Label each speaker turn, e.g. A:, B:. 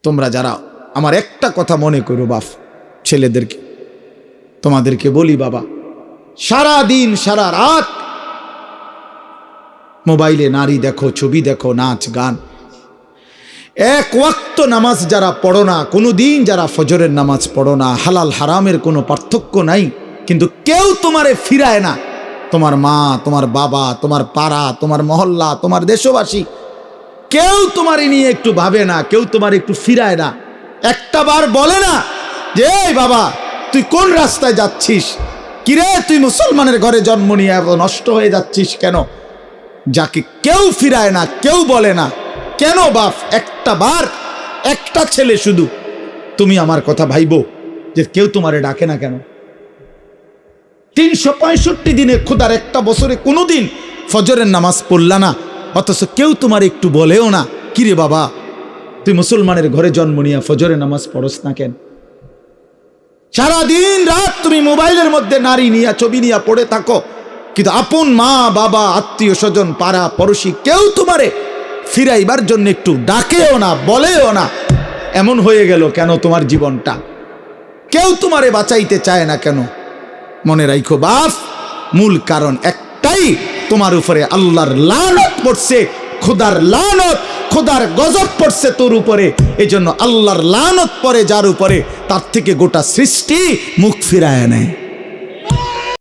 A: তোমরা যারা আমার একটা কথা মনে করো বাপ, ছেলেদেরকে তোমাদেরকে বলি বাবা, সারা দিন সারা রাত মোবাইলে নারী দেখো, ছবি দেখো, নাচ গান, এক ওয়াক্ত নামাজ যারা পড়ো না, কোনো দিন যারা ফজরের নামাজ পড়ো না, হালাল হারামের কোনো পার্থক্য নাই, কিন্তু কেউ তোমারে ফিরায় না। তোমার মা, তোমার বাবা, তোমার পাড়া, তোমার মহল্লা, তোমার দেশবাসী, কেউ তোমারে নিয়ে একটু ভাবে না, কেউ তোমার একটু ফিরায় না। একটা বার বলে না যে এই বাবা তুই কোন রাস্তায় যাচ্ছিস, কিরে তুই মুসলমানের ঘরে জন্ম নিয়ে এত নষ্ট হয়ে যাচ্ছিস কেন? যাকে কেউ ফিরায় না, কেউ বলে না, কেন বাপ? একটা বার, একটা ছেলে শুধু তুমি আমার কথা ভাইবো যে কেউ তোমারে ডাকে না কেন? 365 দিনে খোদার একটা বছরে কোনোদিন ফজরের নামাজ পড়লা না, অথচ কেউ তোমার একটু বলেও না কিরে বাবা তুই মুসলমানের ঘরে জন্ম নিয়ে ফজরের নামাজ পড়স না কেন? সারাদিন রাত তুমি মোবাইলের মধ্যে নারী নিয়ে, ছবি নিয়ে পড়ে থাকো, কিন্তু আপন মা বাবা, আত্মীয় স্বজন, পাড়া পড়োশি কেউ তোমারে ফিরাইবার জন্য একটু ডাকেও না, বলেও না। এমন হয়ে গেল কেন তোমার জীবনটা? কেউ তোমারে বাঁচাইতে চায় না কেন? মনে রাখো বাপ, মূল কারণ একটাই, তোমার উপরে আল্লাহর লানত পড়ছে, খোদার লানত, খোদার গজব পড়ছে তোর উপরে। এই জন্য আল্লাহর লানত পড়ে যার উপরে, তার থেকে গোটা সৃষ্টি মুখ ফিরায় নেয়।